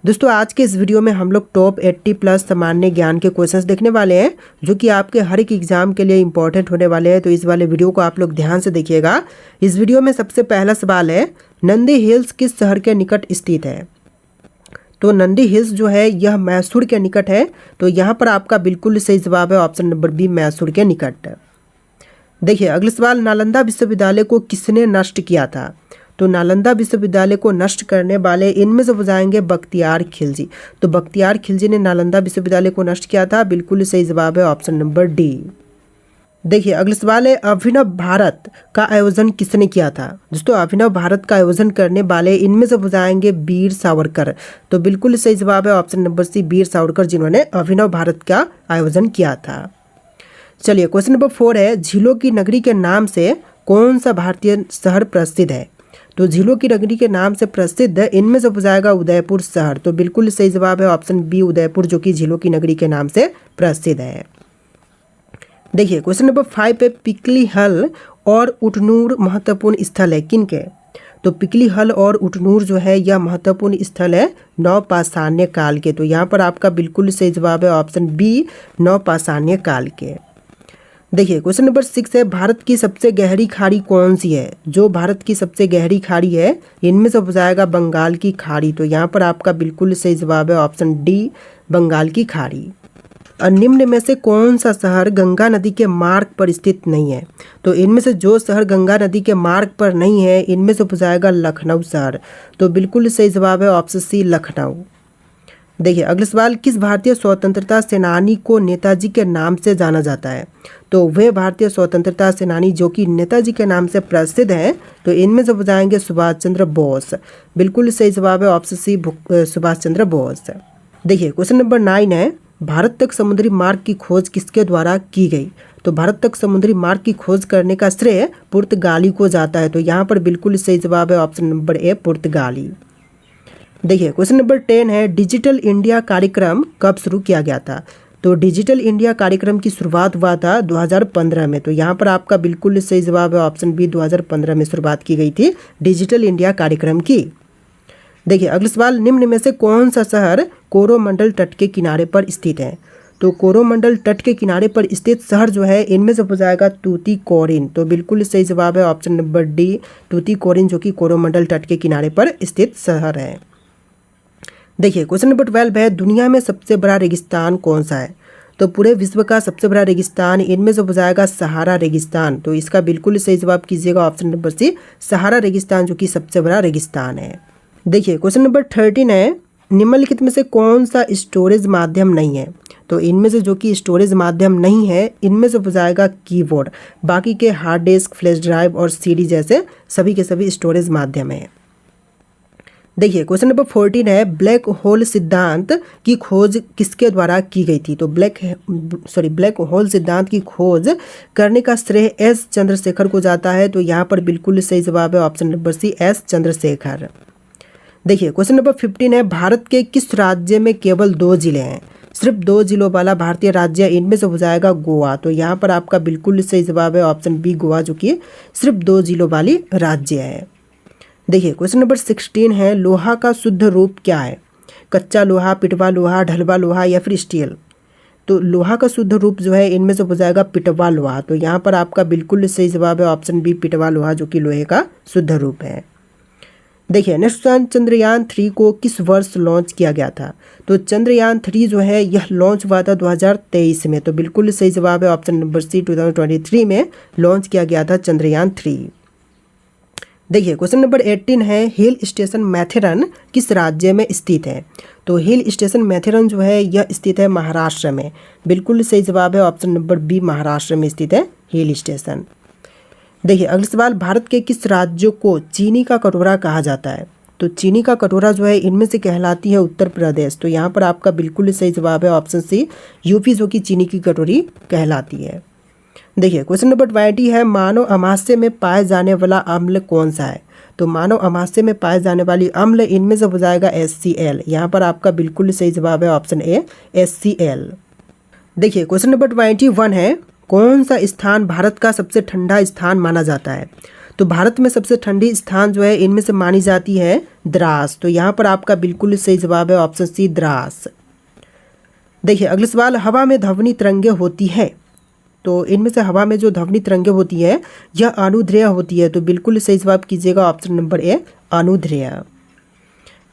दोस्तों आज के इस वीडियो में हम लोग टॉप 80 प्लस सामान्य ज्ञान के क्वेश्चंस देखने वाले हैं जो कि आपके हर एक एग्जाम के लिए इंपॉर्टेंट होने वाले हैं। तो इस वाले वीडियो को आप लोग ध्यान से देखिएगा। इस वीडियो में सबसे पहला सवाल है, नंदी हिल्स किस शहर के निकट स्थित है? तो नंदी हिल्स जो है यह मैसूर के निकट है। तो यहाँ पर आपका बिल्कुल सही जवाब है ऑप्शन नंबर बी, मैसूर के निकट। देखिए अगला सवाल, नालंदा विश्वविद्यालय को किसने नष्ट किया था? तो नालंदा विश्वविद्यालय को नष्ट करने वाले इनमें से हो जाएंगे बख्तियार खिलजी। तो बख्तियार खिलजी ने नालंदा विश्वविद्यालय को नष्ट किया था। बिल्कुल सही जवाब है ऑप्शन नंबर डी। देखिए अगला सवाल है, अभिनव भारत का आयोजन किसने किया था? दोस्तों अभिनव भारत का आयोजन करने वाले इनमें से हो जाएंगे वीर सावरकर। तो बिल्कुल सही जवाब है ऑप्शन नंबर सी, वीर सावरकर, जिन्होंने अभिनव भारत का आयोजन किया था। चलिए क्वेश्चन नंबर 4 है, झीलों की नगरी के नाम से कौन सा भारतीय शहर प्रसिद्ध है? तो झीलों की नगरी के नाम से प्रसिद्ध इनमें से हो जाएगा उदयपुर शहर। तो बिल्कुल सही जवाब है ऑप्शन बी, उदयपुर, जो कि झीलों की नगरी के नाम से प्रसिद्ध है। देखिए क्वेश्चन नंबर 5 पे, पिकली हल और उटनूर महत्वपूर्ण स्थल है किनके? तो पिकली हल और उटनूर जो है यह महत्वपूर्ण स्थल है नवपाषाण्य काल के। तो यहाँ पर आपका बिल्कुल सही जवाब है ऑप्शन बी, नवपाषाण्य काल के। देखिए क्वेश्चन नंबर 6 है, भारत की सबसे गहरी खाड़ी कौन सी है? जो भारत की सबसे गहरी खाड़ी है इनमें से हो जाएगा बंगाल की खाड़ी। तो यहाँ पर आपका बिल्कुल सही जवाब है ऑप्शन डी, बंगाल की खाड़ी। निम्न में से कौन सा शहर गंगा नदी के मार्ग पर स्थित नहीं है? तो इनमें से जो शहर गंगा नदी के मार्ग पर नहीं है इनमें से हो जाएगा लखनऊ शहर। तो बिल्कुल सही जवाब है ऑप्शन सी, लखनऊ। देखिए अगला सवाल, किस भारतीय स्वतंत्रता सेनानी को नेताजी के नाम से जाना जाता है? तो वे भारतीय स्वतंत्रता सेनानी जो कि नेताजी के नाम से प्रसिद्ध हैं, तो इनमें से हो जाएंगे सुभाष चंद्र बोस। बिल्कुल सही जवाब है ऑप्शन सी, सुभाष चंद्र बोस। देखिए क्वेश्चन नंबर 9 है, भारत तक समुद्री मार्ग की खोज किसके द्वारा की गई? तो भारत तक समुद्री मार्ग की खोज करने का श्रेय पुर्तगाली को जाता है। तो यहाँ पर बिल्कुल सही जवाब है ऑप्शन नंबर ए, पुर्तगाली। देखिए क्वेश्चन नंबर 10 है, डिजिटल इंडिया कार्यक्रम कब शुरू किया गया था? तो डिजिटल इंडिया कार्यक्रम की शुरुआत हुआ था 2015 में। तो यहाँ पर आपका बिल्कुल सही जवाब है ऑप्शन बी, 2015 में शुरुआत की गई थी डिजिटल इंडिया कार्यक्रम की। देखिए अगला सवाल, निम्न में से कौन सा शहर कोरोमंडल तट के किनारे पर स्थित है? तो कोरोमंडल तट के किनारे पर स्थित शहर जो है इनमें से हो जाएगा तूतीकोरिन। तो बिल्कुल सही जवाब है ऑप्शन नंबर डी, तूतीकोरिन, जो कि कोरोमंडल तट के किनारे पर स्थित शहर है। देखिए क्वेश्चन नंबर 12 है, दुनिया में सबसे बड़ा रेगिस्तान कौन सा है? तो पूरे विश्व का सबसे बड़ा रेगिस्तान इनमें से हो जाएगा सहारा रेगिस्तान। तो इसका बिल्कुल सही जवाब कीजिएगा ऑप्शन नंबर सी, सहारा रेगिस्तान, जो कि सबसे बड़ा रेगिस्तान है। देखिए क्वेश्चन नंबर 13 है, निम्नलिखित में से कौन सा स्टोरेज माध्यम नहीं है? तो इनमें से जो कि स्टोरेज माध्यम नहीं है इनमें से हो जाएगा कीबोर्ड। बाकी के हार्ड डिस्क, फ्लैश ड्राइव और सीडी जैसे सभी के सभी स्टोरेज माध्यम है। देखिए क्वेश्चन नंबर 14 है, ब्लैक होल सिद्धांत की खोज किसके द्वारा की गई थी? तो ब्लैक होल सिद्धांत की खोज करने का श्रेय एस चंद्रशेखर को जाता है। तो यहाँ पर बिल्कुल सही जवाब है option number C, S Chandrasekhar. देखिए क्वेश्चन नंबर 15 है, भारत के किस राज्य में केवल 2 जिले हैं? सिर्फ 2 जिलों वाला भारतीय राज्य इनमें से हो जाएगा गोवा। तो यहाँ पर आपका बिल्कुल सही जवाब है ऑप्शन बी, गोवा, जो कि सिर्फ 2 जिलों वाली राज्य है। देखिए क्वेश्चन नंबर 16 है, लोहा का शुद्ध रूप क्या है? कच्चा लोहा, पिटवा लोहा, ढलवा लोहा या फिर स्टील? तो लोहा का शुद्ध रूप जो है इनमें से हो जाएगा पिटवा लोहा। तो यहाँ पर आपका बिल्कुल सही जवाब है ऑप्शन बी, पिटवा लोहा, जो कि लोहे का शुद्ध रूप है। देखिए नेक्स्ट क्वेश्चन, चंद्रयान 3 को किस वर्ष लॉन्च किया गया था? तो चंद्रयान 3 जो है यह लॉन्च हुआ था 2023 में। तो बिल्कुल सही जवाब है ऑप्शन नंबर सी, 2023 में लॉन्च किया गया था चंद्रयान 3। देखिए क्वेश्चन नंबर 18 है, हिल स्टेशन मैथेरन किस राज्य में स्थित है? तो हिल स्टेशन मैथेरन जो है यह स्थित है महाराष्ट्र में। बिल्कुल सही जवाब है ऑप्शन नंबर बी, महाराष्ट्र में स्थित है हिल स्टेशन। देखिए अगला सवाल, भारत के किस राज्य को चीनी का कटोरा कहा जाता है? तो चीनी का कटोरा जो है इनमें से कहलाती है उत्तर प्रदेश। तो यहाँ पर आपका बिल्कुल सही जवाब है ऑप्शन सी, यूपी, जो कि चीनी की कटोरी कहलाती है। देखिए क्वेश्चन नंबर 20 है, मानव अमाशय में पाए जाने वाला अम्ल कौन सा है? तो मानव अमाशय में पाए जाने वाली अम्ल इनमें से हो जाएगा HCl। यहाँ पर आपका बिल्कुल सही जवाब है ऑप्शन ए, HCl। देखिए क्वेश्चन नंबर 21 है, कौन सा स्थान भारत का सबसे ठंडा स्थान माना जाता है? तो भारत में सबसे ठंडी स्थान जो है इनमें से मानी जाती है द्रास। तो यहाँ पर आपका बिल्कुल सही जवाब है ऑप्शन सी द्रास। देखिए अगला सवाल, हवा में ध्वनि तरंगे होती है, तो इनमें से हवा में जो ध्वनि तरंगे होती है यह अनुध्रेय होती है। तो बिल्कुल सही जवाब कीजिएगा ऑप्शन नंबर ए अनुध्रेय।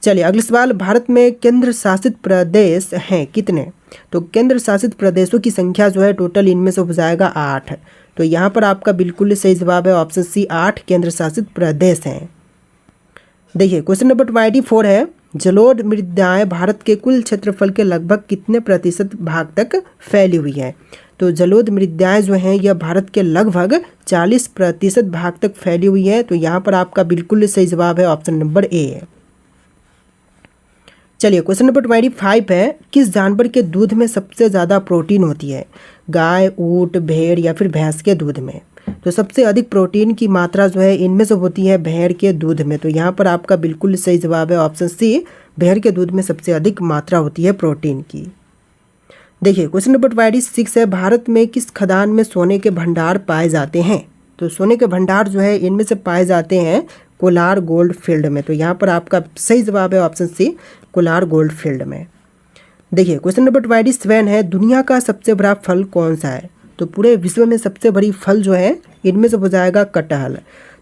चलिए अगला सवाल, भारत में केंद्र शासित प्रदेश हैं कितने? तो केंद्र शासित प्रदेशों की संख्या जो है टोटल इनमें से हो जाएगा 8। तो यहाँ पर आपका बिल्कुल सही जवाब है ऑप्शन सी 8 केंद्र शासित प्रदेश हैं। देखिए क्वेश्चन नंबर 24 है, जलोढ़ मृदाएं भारत के कुल क्षेत्रफल के लगभग कितने प्रतिशत भाग तक फैली हुई है? तो जलोढ़ मृदाएं जो हैं यह भारत के लगभग 40% भाग तक फैली हुई है। तो यहाँ पर आपका बिल्कुल सही जवाब है ऑप्शन नंबर ए। चलिए क्वेश्चन नंबर 25 है, किस जानवर के दूध में सबसे ज़्यादा प्रोटीन होती है? गाय, ऊँट, भेड़ या फिर भैंस के दूध में? तो सबसे अधिक प्रोटीन की मात्रा जो है इनमें से होती है भेड़ के दूध में। तो यहाँ पर आपका बिल्कुल सही जवाब है ऑप्शन सी, भेड़ के दूध में सबसे अधिक मात्रा होती है प्रोटीन की। देखिए क्वेश्चन नंबर 26 है, भारत में किस खदान में सोने के भंडार पाए जाते हैं? तो सोने के भंडार जो है इनमें से पाए जाते हैं कोलार गोल्ड फील्ड में। तो यहाँ पर आपका सही जवाब है option C Kolar gold field में। देखिए क्वेश्चन नंबर 27 है, दुनिया का सबसे बड़ा फल कौन सा है? तो पूरे विश्व में सबसे बड़ी फल जो है इनमें से हो जाएगा कटहल।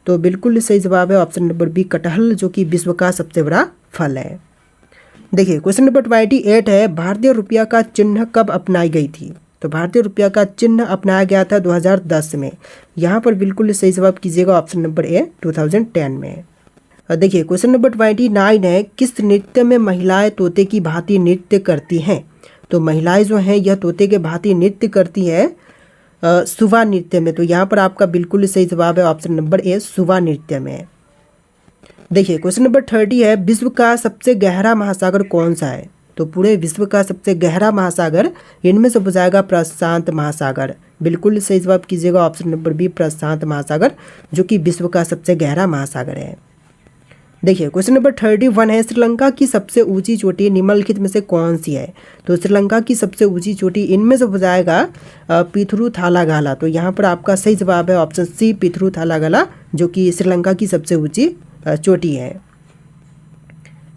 तो बिल्कुल सही जवाब है ऑप्शन नंबर बी कटहल, जो कि विश्व का सबसे बड़ा फल है। देखिए क्वेश्चन नंबर 28 है, भारतीय रुपया का चिन्ह कब अपनाई गई थी? तो भारतीय रुपया का चिन्ह अपनाया गया था 2010 में। यहाँ पर बिल्कुल सही जवाब कीजिएगा ऑप्शन नंबर ए 2010 में। देखिए क्वेश्चन नंबर 29 है, किस नृत्य में महिलाएं तोते की भांति नृत्य करती हैं? तो महिलाएं जो हैं यह तोते के भांति नृत्य करती है सुवा नृत्य में। तो यहाँ पर आपका बिल्कुल सही जवाब है ऑप्शन नंबर ए सुवा नृत्य में। देखिए क्वेश्चन नंबर 30 है, विश्व का सबसे गहरा महासागर कौन सा है? तो पूरे विश्व का सबसे गहरा महासागर इनमें से हो जाएगा प्रशांत महासागर। बिल्कुल सही जवाब कीजिएगा ऑप्शन नंबर बी प्रशांत महासागर, जो कि विश्व का सबसे गहरा महासागर है। देखिए क्वेश्चन नंबर 31 है, श्रीलंका की सबसे ऊंची चोटी निम्नलिखित में से कौन सी है? तो श्रीलंका की सबसे ऊंची चोटी इनमें से हो जाएगा पिथुरु थालागाला। तो यहाँ पर आपका सही जवाब है ऑप्शन सी पिथुरु थालागाला, जो कि श्रीलंका की सबसे ऊंची चोटी है।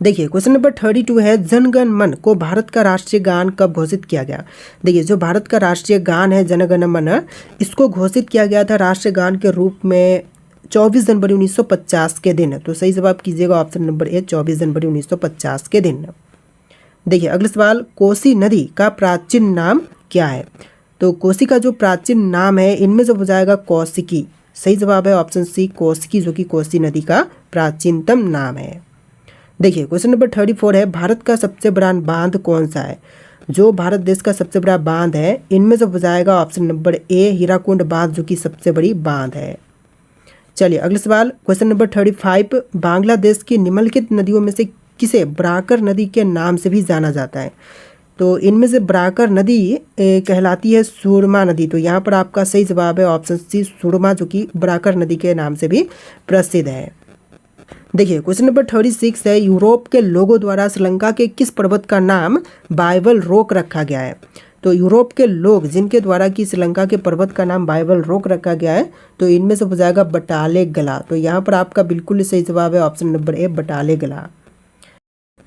देखिए क्वेश्चन नंबर 32 है, जन गण मन को भारत का राष्ट्रीय गान कब घोषित किया गया? देखिए जो भारत का राष्ट्रीय गान है जन गण मन, इसको घोषित किया गया था राष्ट्रीय गान के रूप में 24 जनवरी 1950 के दिन। तो सही जवाब कीजिएगा ऑप्शन नंबर ए 24 जनवरी 1950 के दिन। देखिए अगला सवाल, कोसी नदी का प्राचीन नाम क्या है? तो कोसी का जो प्राचीन नाम है इनमें से हो जाएगा कौशिकी। सही जवाब है ऑप्शन सी कौशिकी, जो कि कोसी नदी का प्राचीनतम नाम है। देखिए क्वेश्चन नंबर 34 है, भारत का सबसे बड़ा बांध कौन सा है? जो भारत देश का सबसे बड़ा बांध है इनमें से हो जाएगा ऑप्शन नंबर ए हीराकुंड बांध, जो कि सबसे बड़ी बांध है। चलिए अगला सवाल क्वेश्चन नंबर 35, बांग्लादेश की निम्नलिखित नदियों में से किसे ब्राकर नदी के नाम से भी जाना जाता है? तो इनमें से ब्राकर नदी कहलाती है सुरमा नदी। तो यहाँ पर आपका सही जवाब है ऑप्शन सी सुरमा, जो कि ब्राकर नदी के नाम से भी प्रसिद्ध है। देखिए क्वेश्चन नंबर 36 है, यूरोप के लोगों द्वारा श्रीलंका के किस पर्वत का नाम बाइबल रॉक रखा गया है? तो यूरोप के लोग जिनके द्वारा कि श्रीलंका के पर्वत का नाम बाइबल रॉक रखा गया है, तो इनमें से हो जाएगा बटाले गला। तो यहाँ पर आपका बिल्कुल सही जवाब है ऑप्शन नंबर ए बटाले गला।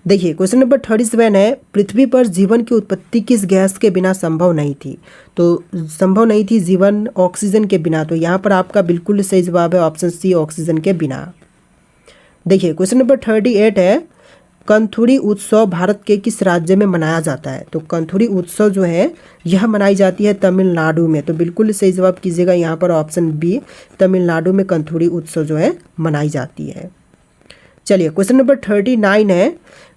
देखिए क्वेश्चन नंबर 37 है, पृथ्वी पर जीवन की उत्पत्ति किस गैस के बिना संभव नहीं थी? तो संभव नहीं थी जीवन ऑक्सीजन के बिना। तो यहाँ पर आपका बिल्कुल सही जवाब है ऑप्शन सी ऑक्सीजन के बिना। देखिए क्वेश्चन नंबर 38 है, कंथुरी उत्सव भारत के किस राज्य में मनाया जाता है? तो कंथुरी उत्सव जो है यह मनाई जाती है तमिलनाडु में। तो बिल्कुल सही जवाब कीजिएगा यहाँ पर ऑप्शन बी तमिलनाडु में कंथुरी उत्सव जो है मनाई जाती है। चलिए क्वेश्चन नंबर 39 है,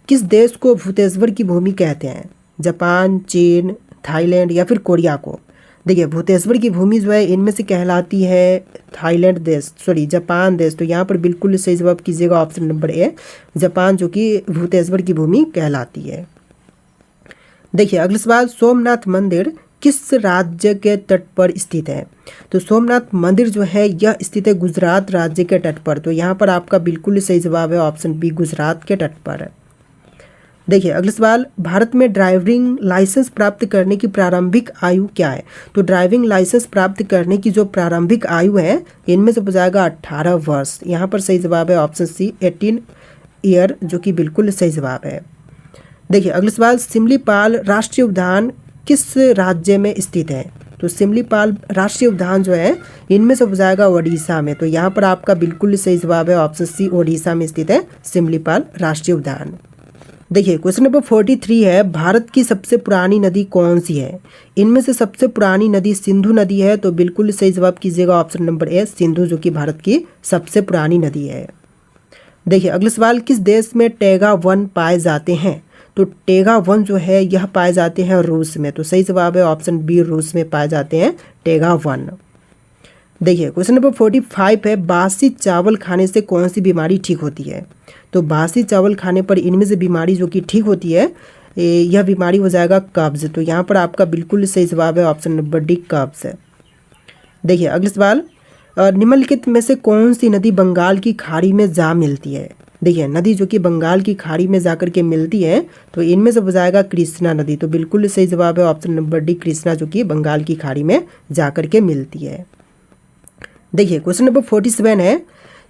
किस देश को भूतेश्वर की भूमि कहते हैं? जापान, चीन, थाईलैंड या फिर कोरिया को? देखिए भूतेश्वर की भूमि जो है इनमें से कहलाती है थाईलैंड देश, जापान देश। तो यहाँ पर बिल्कुल सही जवाब कीजिएगा ऑप्शन नंबर ए जापान, जो कि भूतेश्वर की भूमि कहलाती है। देखिए अगला सवाल, सोमनाथ मंदिर किस राज्य के तट पर स्थित है? तो सोमनाथ मंदिर जो है यह स्थित है गुजरात राज्य के तट पर। तो यहाँ पर आपका बिल्कुल सही जवाब है ऑप्शन बी गुजरात के तट पर। देखिए अगला सवाल, भारत में ड्राइविंग लाइसेंस प्राप्त करने की प्रारंभिक आयु क्या है? तो ड्राइविंग लाइसेंस प्राप्त करने की जो प्रारंभिक आयु है इनमें से पूछा जाएगा 18 वर्ष। यहाँ पर सही जवाब है ऑप्शन सी 18 ईयर, जो कि बिल्कुल सही जवाब है। देखिए अगला सवाल, सिमलीपाल राष्ट्रीय उद्यान किस राज्य में स्थित है? तो सिमलीपाल राष्ट्रीय उद्यान जो है इनमें से पूछा जाएगा ओडिशा में। तो यहाँ पर आपका बिल्कुल सही जवाब है ऑप्शन सी ओडिशा में स्थित है सिमलीपाल राष्ट्रीय उद्यान। देखिए क्वेश्चन नंबर 43 है, भारत की सबसे पुरानी नदी कौन सी है? इनमें से सबसे पुरानी नदी सिंधु नदी है। तो बिल्कुल सही जवाब कीजिएगा ऑप्शन नंबर ए सिंधु, जो कि भारत की सबसे पुरानी नदी है। देखिए अगला सवाल, किस देश में टैगा वन पाए जाते हैं? तो टैगा वन जो है यह पाए जाते हैं रूस में। तो सही जवाब है ऑप्शन बी रूस में पाए जाते हैं टैगा वन। देखिए क्वेश्चन नंबर 45 है, बासी चावल खाने से कौन सी बीमारी ठीक होती है? तो बासी चावल खाने पर इनमें से बीमारी जो कि ठीक होती है यह बीमारी हो जाएगा कब्ज। तो यहाँ पर आपका बिल्कुल सही जवाब है ऑप्शन नंबर डी कब्ज। देखिए अगला सवाल, निम्नलिखित में से कौन सी नदी बंगाल की खाड़ी में जा मिलती है? देखिए नदी जो कि बंगाल की खाड़ी में जाकर के मिलती है तो इनमें से हो जाएगा कृष्णा नदी। तो बिल्कुल सही जवाब है ऑप्शन नंबर डी कृष्णा, जो कि बंगाल की खाड़ी में जाकर के मिलती है। देखिए क्वेश्चन नंबर 47 है,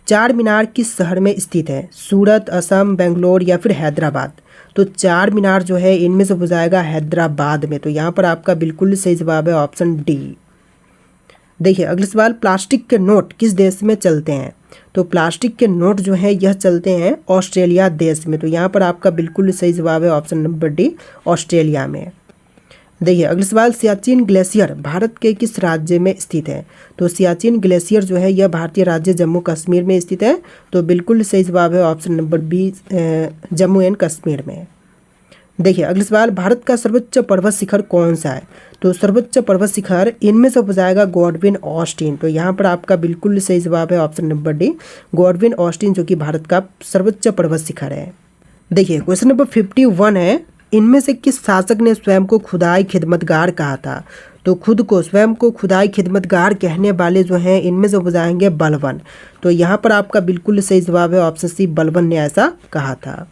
चार मीनार किस शहर में स्थित है? सूरत, असम, बेंगलोर या फिर हैदराबाद? तो चार मीनार जो है इनमें से हो जाएगा हैदराबाद में। तो यहाँ पर आपका बिल्कुल सही जवाब है ऑप्शन डी। देखिए अगला सवाल, प्लास्टिक के नोट किस देश में चलते हैं? तो प्लास्टिक के नोट जो है यह चलते हैं ऑस्ट्रेलिया देश में। तो यहाँ पर आपका बिल्कुल सही जवाब है ऑप्शन नंबर डी ऑस्ट्रेलिया में। देखिए अगला सवाल, सियाचिन ग्लेशियर भारत के किस राज्य में स्थित है? तो सियाचिन ग्लेशियर जो है यह भारतीय राज्य जम्मू कश्मीर में स्थित है। तो बिल्कुल सही जवाब है option number B Jammu and Kashmir में। देखिए अगला सवाल, भारत का सर्वोच्च पर्वत शिखर कौन सा है? तो सर्वोच्च पर्वत शिखर इनमें से हो जाएगा गॉडविन ऑस्टिन। तो यहाँ पर आपका बिल्कुल सही जवाब है option number D Godwin Austen, जो कि भारत का सर्वोच्च पर्वत शिखर है। देखिए क्वेश्चन नंबर 51 है, इनमें से किस शासक ने स्वयं को खुदाई खिदमतगार कहा था? तो खुद को स्वयं को खुदाई खिदमतगार कहने वाले जो हैं इनमें से हो जाएंगे बलबन। तो यहाँ पर आपका बिल्कुल सही जवाब है ऑप्शन सी बलबन ने ऐसा कहा था।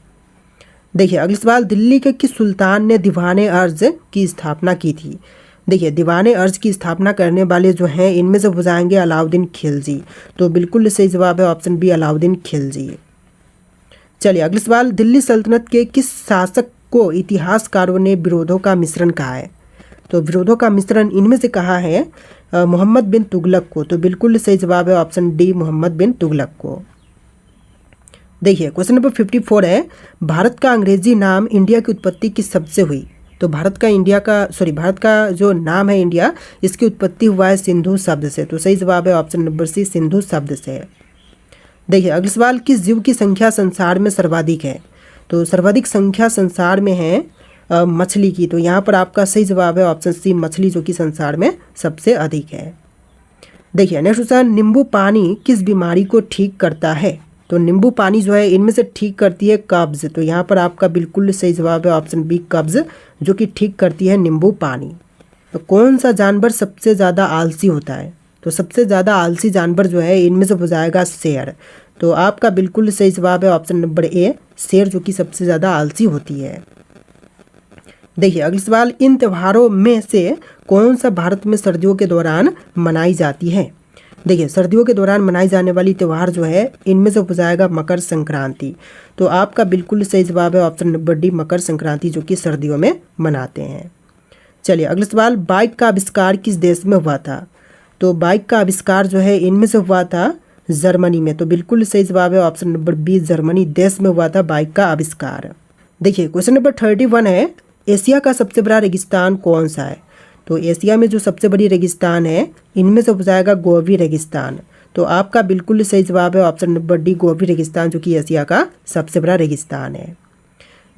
देखिए अगला सवाल, दिल्ली के किस सुल्तान ने दीवाने अर्ज की स्थापना की थी? देखिए दीवाने अर्ज की स्थापना करने वाले जो हैं इनमें से हो जाएंगे अलाउद्दीन खिलजी। तो बिल्कुल सही जवाब है ऑप्शन बी अलाउद्दीन खिलजी। चलिए अगला सवाल, दिल्ली सल्तनत के किस शासक को इतिहासकारों ने विरोधों का मिश्रण कहा है? तो विरोधों का मिश्रण इनमें से कहा है मोहम्मद बिन तुगलक को। तो बिल्कुल सही जवाब है ऑप्शन डी मोहम्मद बिन तुगलक को। देखिए क्वेश्चन नंबर 54 है, भारत का अंग्रेजी नाम इंडिया की उत्पत्ति किस शब्द से हुई? तो भारत का जो नाम है इंडिया, इसकी उत्पत्ति हुआ है सिंधु शब्द से। तो सही जवाब है ऑप्शन नंबर सी सिंधु शब्द से। देखिए अगला सवाल, किस जीव की संख्या संसार में सर्वाधिक है? तो सर्वाधिक संख्या संसार में है मछली की। तो यहाँ पर आपका सही जवाब है ऑप्शन सी मछली, जो कि संसार में सबसे अधिक है। देखिए नेक्स्ट क्वेश्चन, नींबू पानी किस बीमारी को ठीक करता है? तो नींबू पानी जो है इनमें से ठीक करती है कब्ज। तो यहाँ पर आपका बिल्कुल सही जवाब है ऑप्शन बी कब्ज, जो कि ठीक करती है नींबू पानी। तो कौन सा जानवर सबसे ज़्यादा आलसी होता है? तो सबसे ज़्यादा आलसी जानवर जो है इनमें से हो जाएगा शेर। तो आपका बिल्कुल सही जवाब है ऑप्शन नंबर ए शेर, जो कि सबसे ज़्यादा आलसी होती है। देखिए अगला सवाल, इन त्योहारों में से कौन सा भारत में सर्दियों के दौरान मनाई जाती है? देखिए सर्दियों के दौरान मनाई जाने वाली त्यौहार जो है इनमें से हो जाएगा मकर संक्रांति। तो आपका बिल्कुल सही जवाब है option number D Makar Sankranti, जो कि सर्दियों में मनाते हैं। चलिए अगला सवाल, बाइक का आविष्कार किस देश में हुआ था? तो बाइक का आविष्कार जो है इनमें से हुआ था जर्मनी में। तो बिल्कुल सही जवाब है ऑप्शन नंबर बी जर्मनी देश में हुआ था बाइक का आविष्कार। देखिए क्वेश्चन नंबर 31 है, एशिया का सबसे बड़ा रेगिस्तान कौन सा है? तो एशिया में जो सबसे बड़ी रेगिस्तान है इनमें से हो जाएगा गोबी रेगिस्तान। तो आपका बिल्कुल सही जवाब है ऑप्शन नंबर डी गोबी रेगिस्तान, जो कि एशिया का सबसे बड़ा रेगिस्तान है।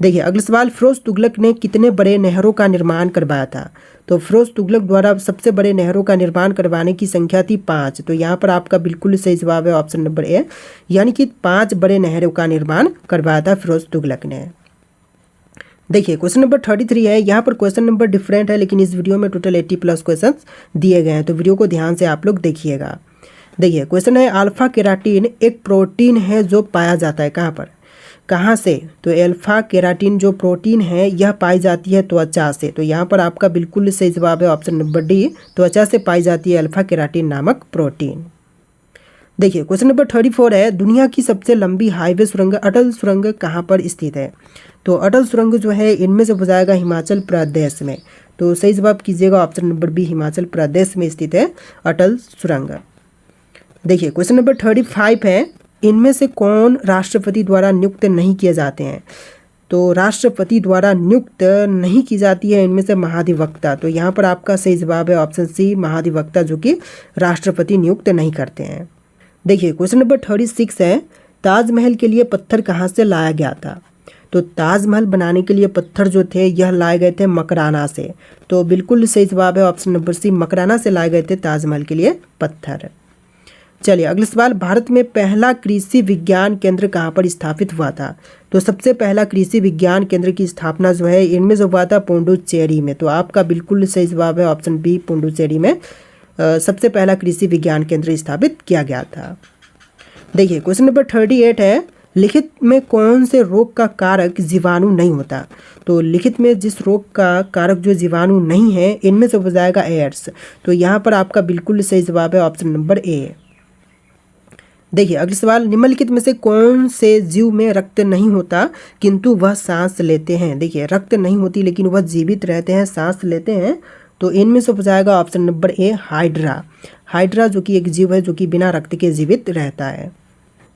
देखिए अगला सवाल, फिरोज तुगलक ने कितने बड़े नहरों का निर्माण करवाया था? तो फिरोज तुगलक द्वारा सबसे बड़े नहरों का निर्माण करवाने की संख्या थी 5। तो यहाँ पर आपका बिल्कुल सही जवाब है ऑप्शन नंबर ए, यानी कि 5 बड़े नहरों का निर्माण करवाया था फिरोज तुगलक ने। देखिए क्वेश्चन नंबर 33 है, यहाँ पर क्वेश्चन नंबर डिफरेंट है, लेकिन इस वीडियो में टोटल 80+ क्वेश्चन दिए गए हैं। तो वीडियो को ध्यान से आप लोग देखिएगा। देखिए क्वेश्चन है, अल्फा केराटिन एक प्रोटीन है जो पाया जाता है कहाँ पर? कहाँ से? तो अल्फा केराटिन जो प्रोटीन है यह पाई जाती है त्वचा से। तो यहाँ पर आपका बिल्कुल सही जवाब है ऑप्शन नंबर डी, त्वचा से पाई जाती है अल्फा केराटिन नामक प्रोटीन। देखिए क्वेश्चन नंबर 34 है, दुनिया की सबसे लंबी हाईवे सुरंग अटल सुरंग कहाँ पर स्थित है? तो अटल सुरंग जो है इनमें से हो जाएगा हिमाचल प्रदेश में। तो सही जवाब कीजिएगा option number B, Himachal Pradesh में स्थित है अटल सुरंग। देखिए क्वेश्चन नंबर 35 है, इनमें से कौन राष्ट्रपति द्वारा नियुक्त नहीं किए जाते हैं? तो राष्ट्रपति द्वारा नियुक्त नहीं की जाती है इनमें से महाधिवक्ता। तो यहाँ पर आपका सही जवाब है ऑप्शन सी, महाधिवक्ता, जो कि राष्ट्रपति नियुक्त नहीं करते हैं। देखिए क्वेश्चन नंबर 36 है, ताजमहल के लिए पत्थर कहाँ से लाया गया था? तो ताजमहल बनाने के लिए पत्थर जो थे यह लाए गए थे मकराना से। तो बिल्कुल सही जवाब है ऑप्शन नंबर सी, मकराना से लाए गए थे ताजमहल के लिए पत्थर। चलिए अगला सवाल, भारत में पहला कृषि विज्ञान केंद्र कहाँ पर स्थापित हुआ था? तो सबसे पहला कृषि विज्ञान केंद्र की स्थापना जो है इनमें से हुआ था पुडुचेरी में। तो आपका बिल्कुल सही जवाब है ऑप्शन बी, पुडुचेरी में सबसे पहला कृषि विज्ञान केंद्र स्थापित किया गया था। देखिए क्वेश्चन नंबर 38 है, लिखित में कौन से रोग का कारक जीवाणु नहीं होता? तो लिखित में जिस रोग का कारक जो जीवाणु नहीं है इनमें से हो जाएगा एड्स। तो यहाँ पर आपका बिल्कुल सही जवाब है ऑप्शन नंबर ए। देखिए अगला सवाल, निम्नलिखित में से कौन से जीव में रक्त नहीं होता किंतु वह सांस लेते हैं? देखिए रक्त नहीं होती लेकिन वह जीवित रहते हैं, सांस लेते हैं। तो इनमें से हो जाएगा option number A, hydra. Hydra जो कि एक जीव है जो कि बिना रक्त के जीवित रहता है।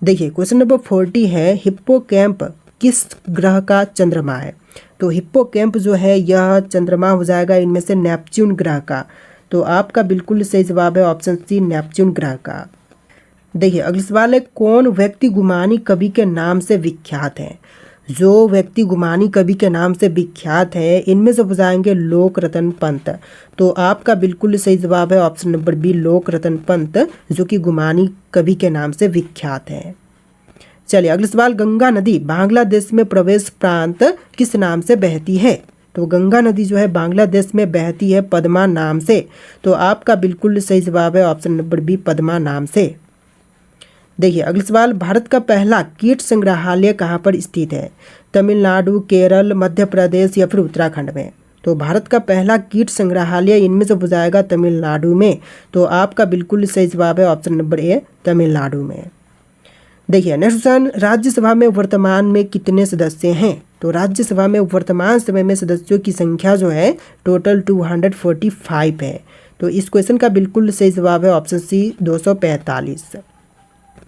देखिए क्वेश्चन नंबर 40 है, हिप्पोकैम्प किस ग्रह का चंद्रमा है? तो हिप्पोकैम्प जो है यह चंद्रमा हो जाएगा इनमें से नेपच्यून ग्रह का। तो आपका बिल्कुल सही जवाब है ऑप्शन सी, नेपच्यून ग्रह का। देखिए अगला सवाल है, कौन व्यक्ति गुमानी कवि के नाम से विख्यात है? जो व्यक्ति गुमानी कवि के नाम से विख्यात है इनमें से हो जाएंगे लोक रतन पंत। तो आपका बिल्कुल सही जवाब है ऑप्शन नंबर बी, लोक रतन पंत, जो कि गुमानी कवि के नाम से विख्यात है। चलिए अगला सवाल, गंगा नदी बांग्लादेश में प्रवेश प्रांत किस नाम से बहती है? तो गंगा नदी जो है बांग्लादेश में बहती है पद्मा नाम से। तो आपका बिल्कुल सही जवाब है ऑप्शन नंबर बी, पद्मा नाम से। देखिए अगला सवाल, भारत का पहला कीट संग्रहालय कहाँ पर स्थित है? तमिलनाडु, केरल, मध्य प्रदेश या फिर उत्तराखंड में? तो भारत का पहला कीट संग्रहालय इनमें से हो जाएगा तमिलनाडु में। तो आपका बिल्कुल सही जवाब है ऑप्शन नंबर ए, तमिलनाडु में। देखिए नेक्स्ट क्वेश्चन, राज्यसभा में वर्तमान में कितने सदस्य हैं? तो राज्यसभा में वर्तमान समय में सदस्यों की संख्या जो है टोटल 245 है। तो इस क्वेश्चन का बिल्कुल सही जवाब है ऑप्शन सी, 245।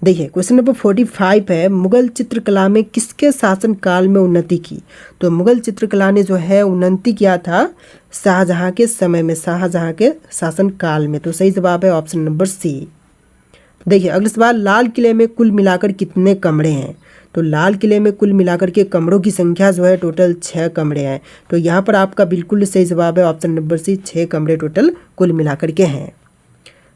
देखिए क्वेश्चन नंबर 45 है, मुगल चित्रकला में किसके शासनकाल में उन्नति की? तो मुगल चित्रकला ने जो है उन्नति किया था शाहजहां के समय में, शाहजहां के शासनकाल में। तो सही जवाब है ऑप्शन नंबर सी। देखिए अगला सवाल, लाल किले में कुल मिलाकर कितने कमरे हैं? तो लाल किले में कुल मिलाकर के कमरों की संख्या जो है टोटल 6 कमरे हैं। तो यहाँ पर आपका बिल्कुल सही जवाब है ऑप्शन नंबर सी, 6 कमरे टोटल कुल मिलाकर के हैं।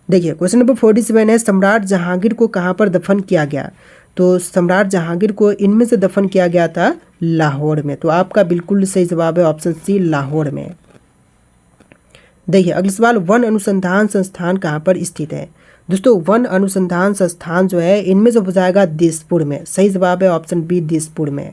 देखिए क्वेश्चन नंबर 47 है, सम्राट जहांगीर को कहाँ पर दफन किया गया? तो सम्राट जहांगीर को इनमें से दफन किया गया था लाहौर में। तो आपका बिल्कुल सही जवाब है ऑप्शन सी, लाहौर में। देखिए अगला सवाल, वन अनुसंधान संस्थान कहाँ पर स्थित है? दोस्तों वन अनुसंधान संस्थान जो है इनमें से हो जाएगा दिसपुर में। सही जवाब है ऑप्शन बी, दिसपुर में।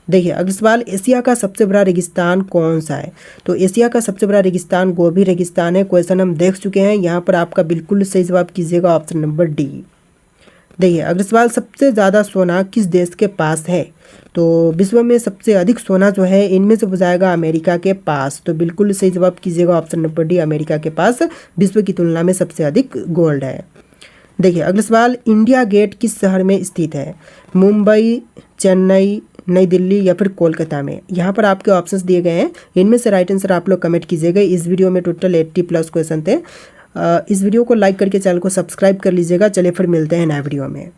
देखिए अगला सवाल, एशिया का सबसे बड़ा रेगिस्तान कौन सा है? तो एशिया का सबसे बड़ा रेगिस्तान गोबी रेगिस्तान है। क्वेश्चन हम देख चुके हैं, यहाँ पर आपका बिल्कुल सही जवाब कीजिएगा ऑप्शन नंबर डी। देखिए अगला सवाल, सबसे ज़्यादा सोना किस देश के पास है? तो विश्व में सबसे अधिक सोना जो है इनमें से हो जाएगा अमेरिका के पास। तो बिल्कुल सही जवाब कीजिएगा ऑप्शन नंबर डी, अमेरिका के पास विश्व की तुलना में सबसे अधिक गोल्ड है। देखिए अगला सवाल, इंडिया गेट किस शहर में स्थित है? मुंबई, चेन्नई, नई दिल्ली या फिर कोलकाता में? यहाँ पर आपके ऑप्शंस दिए गए हैं, इनमें से राइट आंसर आप लोग कमेंट कीजिएगा। इस वीडियो में टोटल 80+ क्वेश्चन थे। इस वीडियो को लाइक करके चैनल को सब्सक्राइब कर लीजिएगा। चलिए फिर मिलते हैं नए वीडियो में।